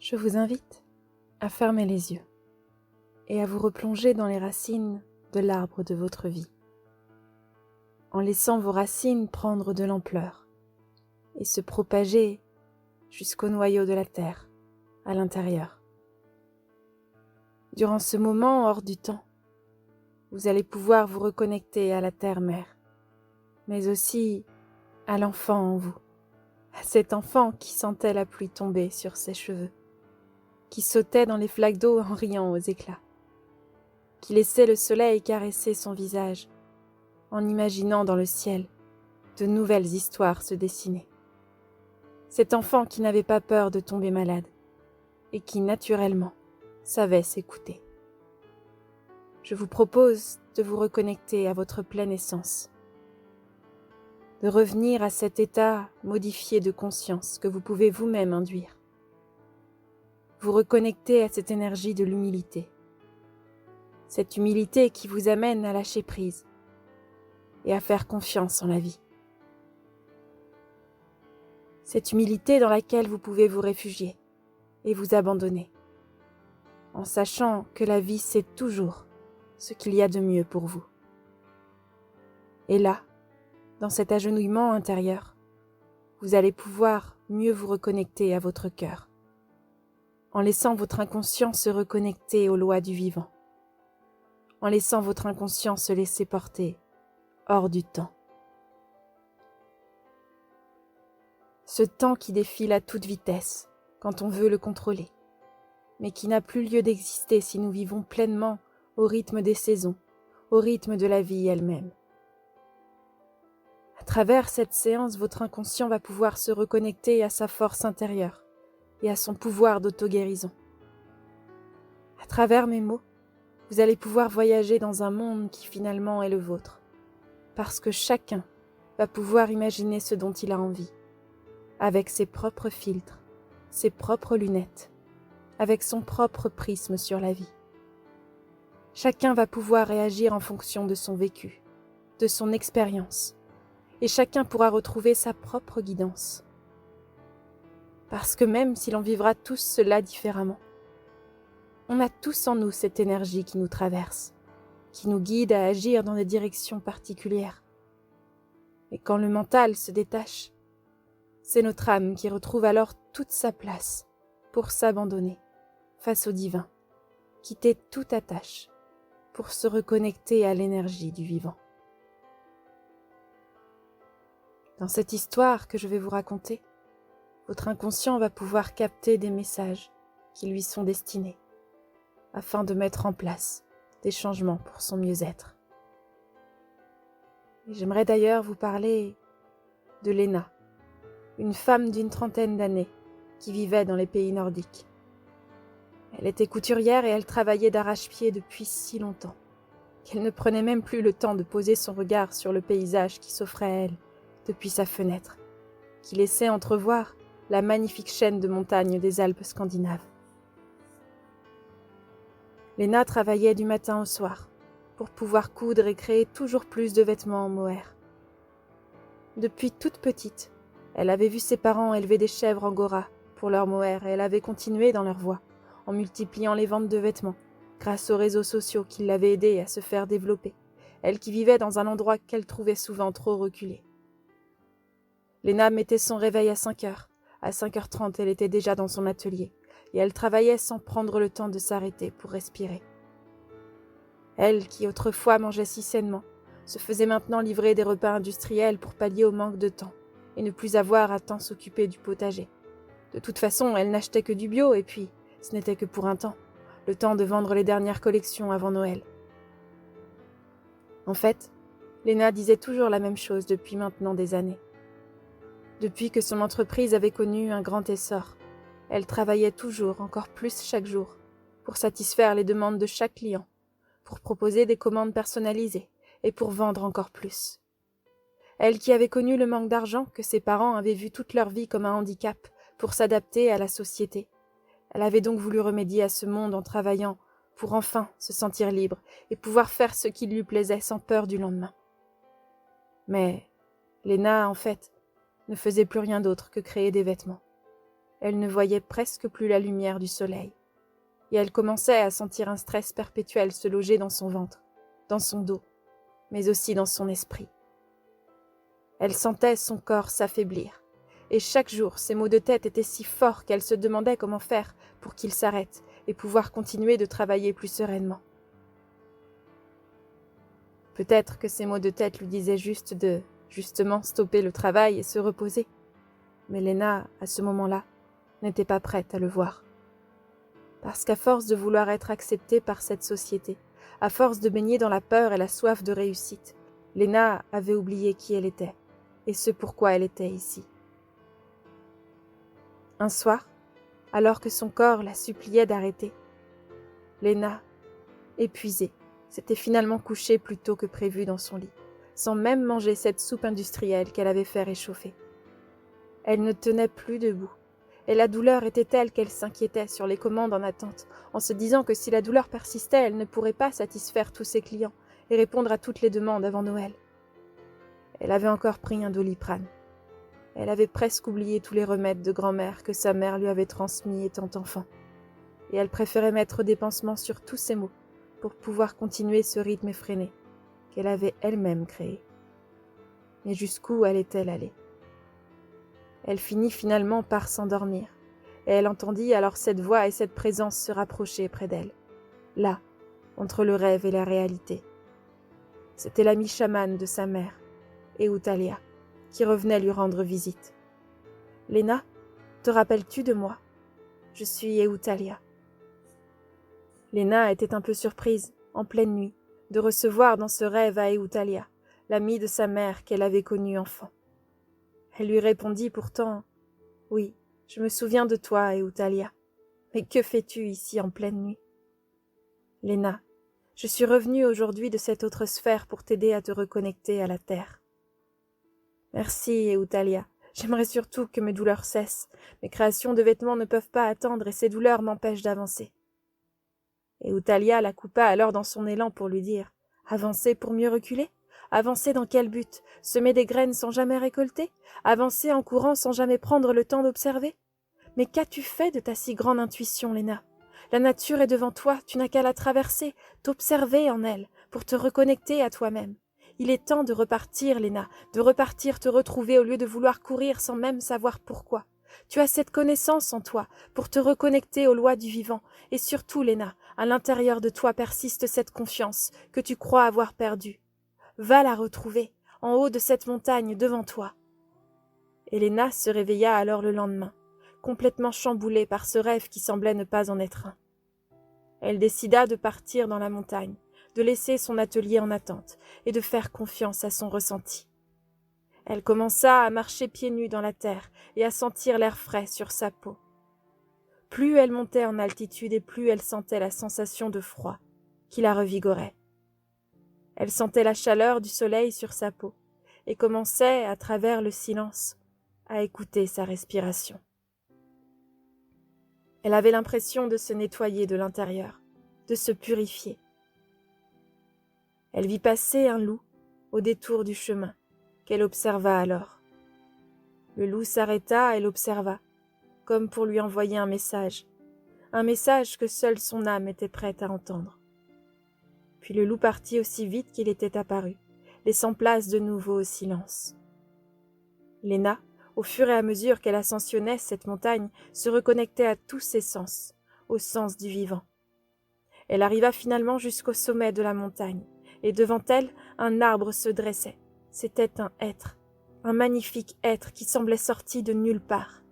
Je vous invite à fermer les yeux et à vous replonger dans les racines de l'arbre de votre vie, en laissant vos racines prendre de l'ampleur et se propager jusqu'au noyau de la terre, à l'intérieur. Durant ce moment hors du temps, vous allez pouvoir vous reconnecter à la terre-mère, mais aussi à l'enfant en vous, à cet enfant qui sentait la pluie tomber sur ses cheveux, qui sautait dans les flaques d'eau en riant aux éclats, qui laissait le soleil caresser son visage, en imaginant dans le ciel de nouvelles histoires se dessiner. Cet enfant qui n'avait pas peur de tomber malade et qui, naturellement, savait s'écouter. Je vous propose de vous reconnecter à votre pleine essence, de revenir à cet état modifié de conscience que vous pouvez vous-même induire. Vous reconnecter à cette énergie de l'humilité, cette humilité qui vous amène à lâcher prise et à faire confiance en la vie. Cette humilité dans laquelle vous pouvez vous réfugier et vous abandonner, en sachant que la vie sait toujours ce qu'il y a de mieux pour vous. Et là, dans cet agenouillement intérieur, vous allez pouvoir mieux vous reconnecter à votre cœur, en laissant votre inconscient se reconnecter aux lois du vivant, en laissant votre inconscient se laisser porter hors du temps. Ce temps qui défile à toute vitesse quand on veut le contrôler, mais qui n'a plus lieu d'exister si nous vivons pleinement au rythme des saisons, au rythme de la vie elle-même. À travers cette séance, votre inconscient va pouvoir se reconnecter à sa force intérieure et à son pouvoir d'auto-guérison. À travers mes mots, vous allez pouvoir voyager dans un monde qui finalement est le vôtre, parce que chacun va pouvoir imaginer ce dont il a envie, avec ses propres filtres, ses propres lunettes, avec son propre prisme sur la vie. Chacun va pouvoir réagir en fonction de son vécu, de son expérience, et chacun pourra retrouver sa propre guidance. Parce que même si l'on vivra tous cela différemment, on a tous en nous cette énergie qui nous traverse, qui nous guide à agir dans des directions particulières. Et quand le mental se détache, c'est notre âme qui retrouve alors toute sa place pour s'abandonner face au divin, quitter toute attache pour se reconnecter à l'énergie du vivant. Dans cette histoire que je vais vous raconter, votre inconscient va pouvoir capter des messages qui lui sont destinés, afin de mettre en place des changements pour son mieux-être. Et j'aimerais d'ailleurs vous parler de Léna, une femme d'une trentaine d'années qui vivait dans les pays nordiques. Elle était couturière et elle travaillait d'arrache-pied depuis si longtemps qu'elle ne prenait même plus le temps de poser son regard sur le paysage qui s'offrait à elle depuis sa fenêtre, qui laissait entrevoir la magnifique chaîne de montagnes des Alpes scandinaves. Léna travaillait du matin au soir pour pouvoir coudre et créer toujours plus de vêtements en mohair. Depuis toute petite, elle avait vu ses parents élever des chèvres angora pour leur mohair et elle avait continué dans leur voie, en multipliant les ventes de vêtements, grâce aux réseaux sociaux qui l'avaient aidée à se faire développer, elle qui vivait dans un endroit qu'elle trouvait souvent trop reculé. Léna mettait son réveil à 5 heures. À 5h30, elle était déjà dans son atelier, et elle travaillait sans prendre le temps de s'arrêter pour respirer. Elle, qui autrefois mangeait si sainement, se faisait maintenant livrer des repas industriels pour pallier au manque de temps, et ne plus avoir à tant s'occuper du potager. De toute façon, elle n'achetait que du bio, et puis, ce n'était que pour un temps, le temps de vendre les dernières collections avant Noël. En fait, Léna disait toujours la même chose depuis maintenant des années. Depuis que son entreprise avait connu un grand essor, elle travaillait toujours, encore plus chaque jour, pour satisfaire les demandes de chaque client, pour proposer des commandes personnalisées et pour vendre encore plus. Elle qui avait connu le manque d'argent que ses parents avaient vu toute leur vie comme un handicap pour s'adapter à la société. Elle avait donc voulu remédier à ce monde en travaillant pour enfin se sentir libre et pouvoir faire ce qui lui plaisait sans peur du lendemain. Mais Léna, en fait, ne faisait plus rien d'autre que créer des vêtements. Elle ne voyait presque plus la lumière du soleil, et elle commençait à sentir un stress perpétuel se loger dans son ventre, dans son dos, mais aussi dans son esprit. Elle sentait son corps s'affaiblir, et chaque jour ses maux de tête étaient si forts qu'elle se demandait comment faire pour qu'ils s'arrêtent et pouvoir continuer de travailler plus sereinement. Peut-être que ces maux de tête lui disaient juste de, justement, stopper le travail et se reposer. Mais Léna, à ce moment-là, n'était pas prête à le voir. Parce qu'à force de vouloir être acceptée par cette société, à force de baigner dans la peur et la soif de réussite, Léna avait oublié qui elle était et ce pourquoi elle était ici. Un soir, alors que son corps la suppliait d'arrêter, Léna, épuisée, s'était finalement couchée plus tôt que prévu dans son lit, sans même manger cette soupe industrielle qu'elle avait fait réchauffer. Elle ne tenait plus debout, et la douleur était telle qu'elle s'inquiétait sur les commandes en attente, en se disant que si la douleur persistait, elle ne pourrait pas satisfaire tous ses clients et répondre à toutes les demandes avant Noël. Elle avait encore pris un Doliprane. Elle avait presque oublié tous les remèdes de grand-mère que sa mère lui avait transmis étant enfant, et elle préférait mettre des pansements sur tous ses maux pour pouvoir continuer ce rythme effréné qu'elle avait elle-même créé. Mais jusqu'où allait-elle aller ? Elle finit finalement par s'endormir, et elle entendit alors cette voix et cette présence se rapprocher près d'elle, là, entre le rêve et la réalité. C'était l'amie chamane de sa mère, Eutalia, qui revenait lui rendre visite. « Léna, te rappelles-tu de moi ? Je suis Eutalia. » Léna était un peu surprise, en pleine nuit, de recevoir dans ce rêve à Eutalia, l'amie de sa mère qu'elle avait connue enfant. Elle lui répondit pourtant « Oui, je me souviens de toi, Eutalia. Mais que fais-tu ici en pleine nuit ?»« Léna, je suis revenue aujourd'hui de cette autre sphère pour t'aider à te reconnecter à la terre. »« Merci, Eutalia. J'aimerais surtout que mes douleurs cessent. Mes créations de vêtements ne peuvent pas attendre et ces douleurs m'empêchent d'avancer. » Eutalia la coupa alors dans son élan pour lui dire « Avancer pour mieux reculer ? Avancer dans quel but ? Semer des graines sans jamais récolter ? Avancer en courant sans jamais prendre le temps d'observer ? Mais qu'as-tu fait de ta si grande intuition, Léna ? La nature est devant toi, tu n'as qu'à la traverser, t'observer en elle, pour te reconnecter à toi-même. Il est temps de repartir, Léna, de repartir te retrouver au lieu de vouloir courir sans même savoir pourquoi. Tu as cette connaissance en toi pour te reconnecter aux lois du vivant. Et surtout, Léna, à l'intérieur de toi persiste cette confiance que tu crois avoir perdue. Va la retrouver, en haut de cette montagne devant toi. » Et Léna se réveilla alors le lendemain, complètement chamboulée par ce rêve qui semblait ne pas en être un. Elle décida de partir dans la montagne, de laisser son atelier en attente et de faire confiance à son ressenti. Elle commença à marcher pieds nus dans la terre et à sentir l'air frais sur sa peau. Plus elle montait en altitude et plus elle sentait la sensation de froid qui la revigorait. Elle sentait la chaleur du soleil sur sa peau et commençait, à travers le silence, à écouter sa respiration. Elle avait l'impression de se nettoyer de l'intérieur, de se purifier. Elle vit passer un loup au détour du chemin, qu'elle observa alors. Le loup s'arrêta et l'observa, comme pour lui envoyer un message que seule son âme était prête à entendre. Puis le loup partit aussi vite qu'il était apparu, laissant place de nouveau au silence. Léna, au fur et à mesure qu'elle ascensionnait cette montagne, se reconnectait à tous ses sens, au sens du vivant. Elle arriva finalement jusqu'au sommet de la montagne, et devant elle, un arbre se dressait. C'était un hêtre, un magnifique hêtre qui semblait sorti de nulle part.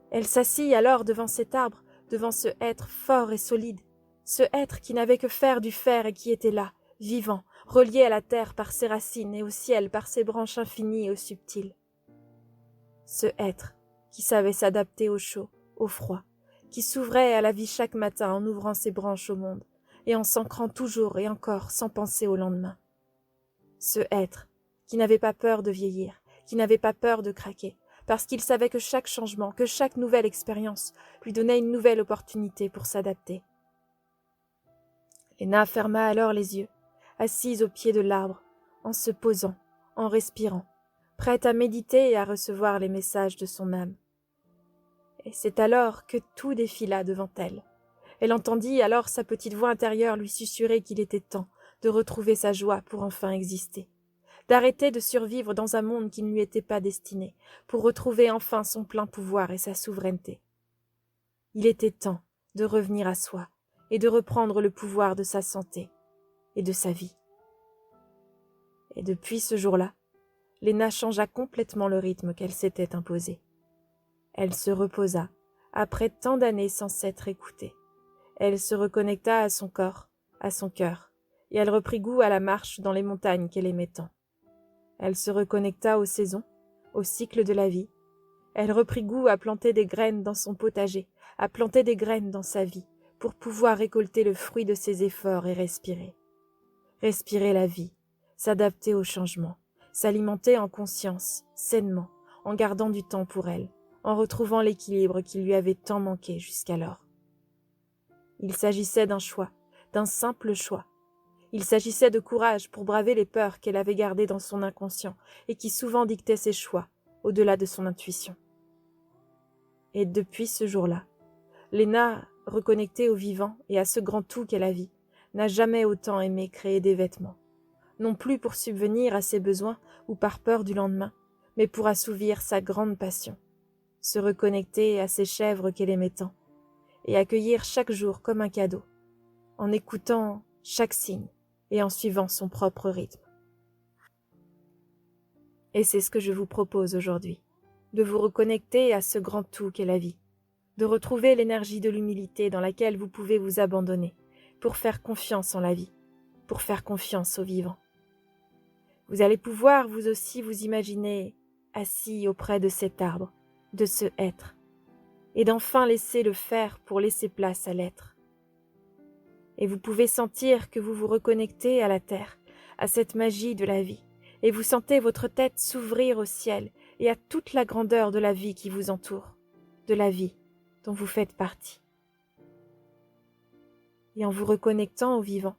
Elle s'assit alors devant cet arbre, devant ce hêtre fort et solide, ce hêtre qui n'avait que faire du fer et qui était là, vivant, relié à la terre par ses racines et au ciel par ses branches infinies et subtiles. Ce hêtre qui savait s'adapter au chaud, au froid, qui s'ouvrait à la vie chaque matin en ouvrant ses branches au monde et en s'ancrant toujours et encore sans penser au lendemain. Ce être qui n'avait pas peur de vieillir, qui n'avait pas peur de craquer, parce qu'il savait que chaque changement, que chaque nouvelle expérience lui donnait une nouvelle opportunité pour s'adapter. Léna ferma alors les yeux, assise au pied de l'arbre, en se posant, en respirant, prête à méditer et à recevoir les messages de son âme. Et c'est alors que tout défila devant elle. Elle entendit alors sa petite voix intérieure lui susurrer qu'il était temps de retrouver sa joie pour enfin exister, d'arrêter de survivre dans un monde qui ne lui était pas destiné, pour retrouver enfin son plein pouvoir et sa souveraineté. Il était temps de revenir à soi et de reprendre le pouvoir de sa santé et de sa vie. Et depuis ce jour-là, Léna changea complètement le rythme qu'elle s'était imposé. Elle se reposa, après tant d'années sans s'être écoutée. Elle se reconnecta à son corps, à son cœur, et elle reprit goût à la marche dans les montagnes qu'elle aimait tant. Elle se reconnecta aux saisons, au cycle de la vie. Elle reprit goût à planter des graines dans son potager, à planter des graines dans sa vie, pour pouvoir récolter le fruit de ses efforts et respirer. Respirer la vie, s'adapter au changement, s'alimenter en conscience, sainement, en gardant du temps pour elle, en retrouvant l'équilibre qui lui avait tant manqué jusqu'alors. Il s'agissait d'un choix, d'un simple choix. Il s'agissait de courage pour braver les peurs qu'elle avait gardées dans son inconscient et qui souvent dictaient ses choix, au-delà de son intuition. Et depuis ce jour-là, Léna, reconnectée au vivant et à ce grand tout qu'est la vie, n'a jamais autant aimé créer des vêtements, non plus pour subvenir à ses besoins ou par peur du lendemain, mais pour assouvir sa grande passion, se reconnecter à ces chèvres qu'elle aimait tant, et accueillir chaque jour comme un cadeau, en écoutant chaque signe et en suivant son propre rythme. Et c'est ce que je vous propose aujourd'hui, de vous reconnecter à ce grand tout qu'est la vie, de retrouver l'énergie de l'humilité dans laquelle vous pouvez vous abandonner pour faire confiance en la vie, pour faire confiance au vivant. Vous allez pouvoir vous aussi vous imaginer assis auprès de cet arbre, de ce être, et d'enfin laisser le faire pour laisser place à l'être. Et vous pouvez sentir que vous vous reconnectez à la terre, à cette magie de la vie, et vous sentez votre tête s'ouvrir au ciel et à toute la grandeur de la vie qui vous entoure, de la vie dont vous faites partie. Et en vous reconnectant au vivant,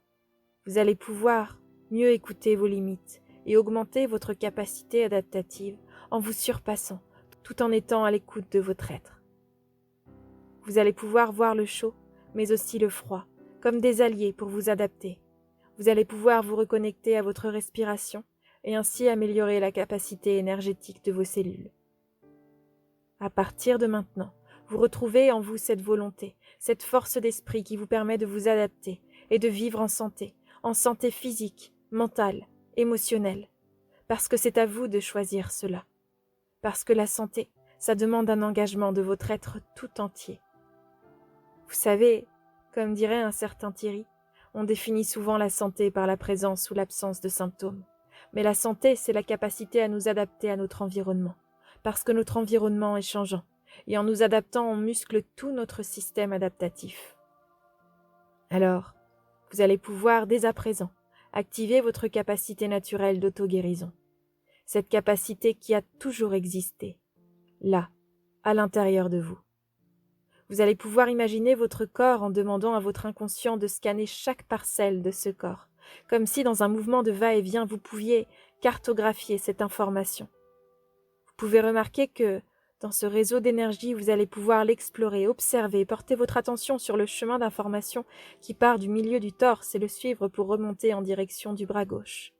vous allez pouvoir mieux écouter vos limites et augmenter votre capacité adaptative en vous surpassant, tout en étant à l'écoute de votre être. Vous allez pouvoir voir le chaud, mais aussi le froid, comme des alliés pour vous adapter. Vous allez pouvoir vous reconnecter à votre respiration et ainsi améliorer la capacité énergétique de vos cellules. À partir de maintenant, vous retrouvez en vous cette volonté, cette force d'esprit qui vous permet de vous adapter et de vivre en santé physique, mentale, émotionnelle, parce que c'est à vous de choisir cela. Parce que la santé, ça demande un engagement de votre être tout entier. Vous savez, comme dirait un certain Thierry, on définit souvent la santé par la présence ou l'absence de symptômes. Mais la santé, c'est la capacité à nous adapter à notre environnement, parce que notre environnement est changeant, et en nous adaptant, on muscle tout notre système adaptatif. Alors, vous allez pouvoir, dès à présent, activer votre capacité naturelle d'auto-guérison. Cette capacité qui a toujours existé, là, à l'intérieur de vous. Vous allez pouvoir imaginer votre corps en demandant à votre inconscient de scanner chaque parcelle de ce corps, comme si dans un mouvement de va-et-vient, vous pouviez cartographier cette information. Vous pouvez remarquer que, dans ce réseau d'énergie, vous allez pouvoir l'explorer, observer, porter votre attention sur le chemin d'information qui part du milieu du torse et le suivre pour remonter en direction du bras gauche.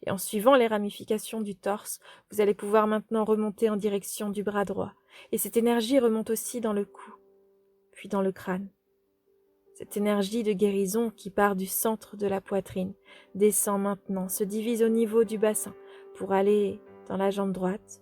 Et en suivant les ramifications du torse, vous allez pouvoir maintenant remonter en direction du bras droit. Et cette énergie remonte aussi dans le cou, puis dans le crâne. Cette énergie de guérison qui part du centre de la poitrine descend maintenant, se divise au niveau du bassin pour aller dans la jambe droite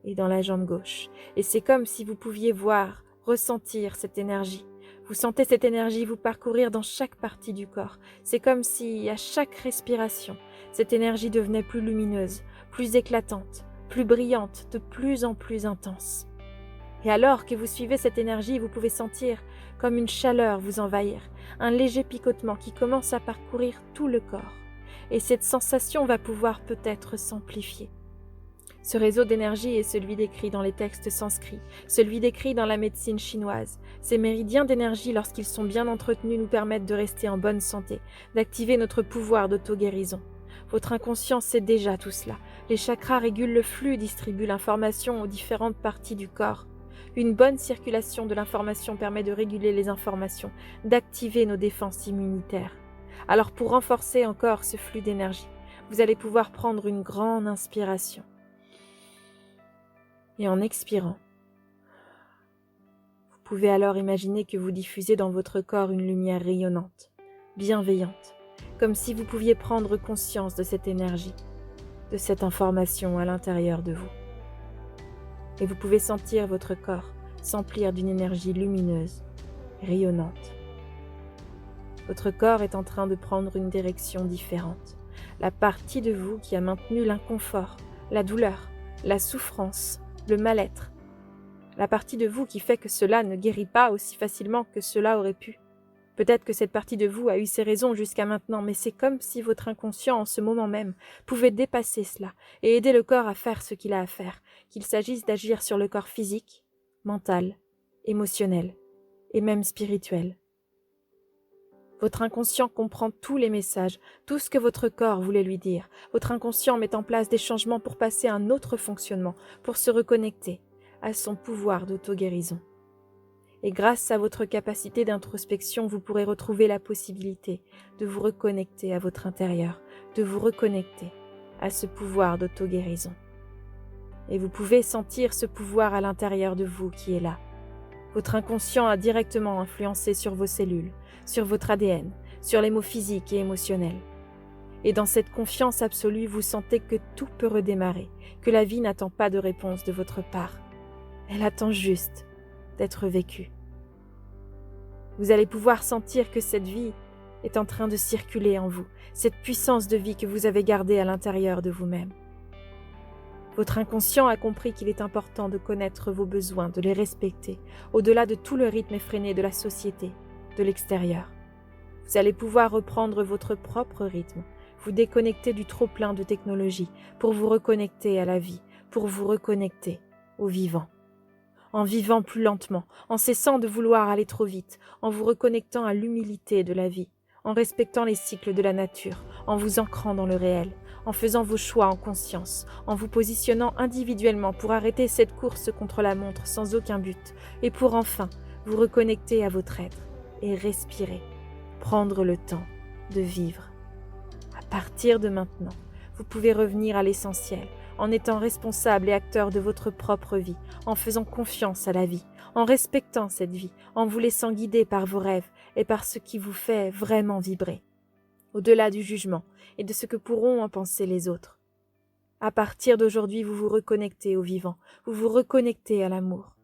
et dans la jambe gauche. Et c'est comme si vous pouviez voir, ressentir cette énergie. Vous sentez cette énergie vous parcourir dans chaque partie du corps. C'est comme si, à chaque respiration, cette énergie devenait plus lumineuse, plus éclatante, plus brillante, de plus en plus intense. Et alors que vous suivez cette énergie, vous pouvez sentir comme une chaleur vous envahir, un léger picotement qui commence à parcourir tout le corps. Et cette sensation va pouvoir peut-être s'amplifier. Ce réseau d'énergie est celui décrit dans les textes sanscrits, celui décrit dans la médecine chinoise. Ces méridiens d'énergie, lorsqu'ils sont bien entretenus, nous permettent de rester en bonne santé, d'activer notre pouvoir d'auto-guérison. Votre inconscient sait déjà tout cela. Les chakras régulent le flux, distribuent l'information aux différentes parties du corps. Une bonne circulation de l'information permet de réguler les informations, d'activer nos défenses immunitaires. Alors pour renforcer encore ce flux d'énergie, vous allez pouvoir prendre une grande inspiration. Et en expirant, vous pouvez alors imaginer que vous diffusez dans votre corps une lumière rayonnante, bienveillante, comme si vous pouviez prendre conscience de cette énergie, de cette information à l'intérieur de vous. Et vous pouvez sentir votre corps s'emplir d'une énergie lumineuse, rayonnante. Votre corps est en train de prendre une direction différente. La partie de vous qui a maintenu l'inconfort, la douleur, la souffrance, le mal-être, la partie de vous qui fait que cela ne guérit pas aussi facilement que cela aurait pu. Peut-être que cette partie de vous a eu ses raisons jusqu'à maintenant, mais c'est comme si votre inconscient, en ce moment même, pouvait dépasser cela et aider le corps à faire ce qu'il a à faire, qu'il s'agisse d'agir sur le corps physique, mental, émotionnel et même spirituel. Votre inconscient comprend tous les messages, tout ce que votre corps voulait lui dire. Votre inconscient met en place des changements pour passer à un autre fonctionnement, pour se reconnecter à son pouvoir d'auto-guérison. Et grâce à votre capacité d'introspection, vous pourrez retrouver la possibilité de vous reconnecter à votre intérieur, de vous reconnecter à ce pouvoir d'auto-guérison. Et vous pouvez sentir ce pouvoir à l'intérieur de vous qui est là. Votre inconscient a directement influencé sur vos cellules, sur votre ADN, sur les mots physiques et émotionnels. Et dans cette confiance absolue, vous sentez que tout peut redémarrer, que la vie n'attend pas de réponse de votre part. Elle attend juste d'être vécue. Vous allez pouvoir sentir que cette vie est en train de circuler en vous, cette puissance de vie que vous avez gardée à l'intérieur de vous-même. Votre inconscient a compris qu'il est important de connaître vos besoins, de les respecter, au-delà de tout le rythme effréné de la société, de l'extérieur. Vous allez pouvoir reprendre votre propre rythme, vous déconnecter du trop-plein de technologie pour vous reconnecter à la vie, pour vous reconnecter au vivant. En vivant plus lentement, en cessant de vouloir aller trop vite, en vous reconnectant à l'humilité de la vie, en respectant les cycles de la nature, en vous ancrant dans le réel, en faisant vos choix en conscience, en vous positionnant individuellement pour arrêter cette course contre la montre sans aucun but, et pour enfin vous reconnecter à votre être et respirer, prendre le temps de vivre. À partir de maintenant, vous pouvez revenir à l'essentiel, en étant responsable et acteur de votre propre vie, en faisant confiance à la vie, en respectant cette vie, en vous laissant guider par vos rêves et par ce qui vous fait vraiment vibrer, au-delà du jugement et de ce que pourront en penser les autres. À partir d'aujourd'hui, vous vous reconnectez au vivant, vous vous reconnectez à l'amour.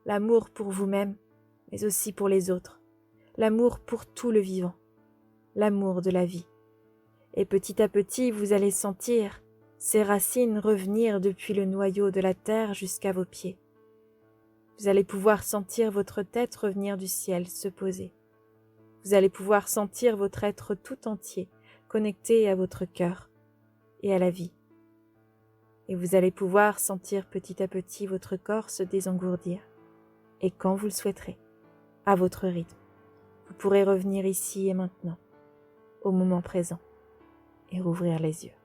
L'amour pour vous-même, mais aussi pour les autres. L'amour pour tout le vivant. L'amour de la vie. Et petit à petit, vous allez sentir ces racines revenir depuis le noyau de la terre jusqu'à vos pieds. Vous allez pouvoir sentir votre tête revenir du ciel, se poser. Vous allez pouvoir sentir votre être tout entier, connecté à votre cœur et à la vie. Et vous allez pouvoir sentir petit à petit votre corps se désengourdir. Et quand vous le souhaiterez, à votre rythme, vous pourrez revenir ici et maintenant, au moment présent, et rouvrir les yeux.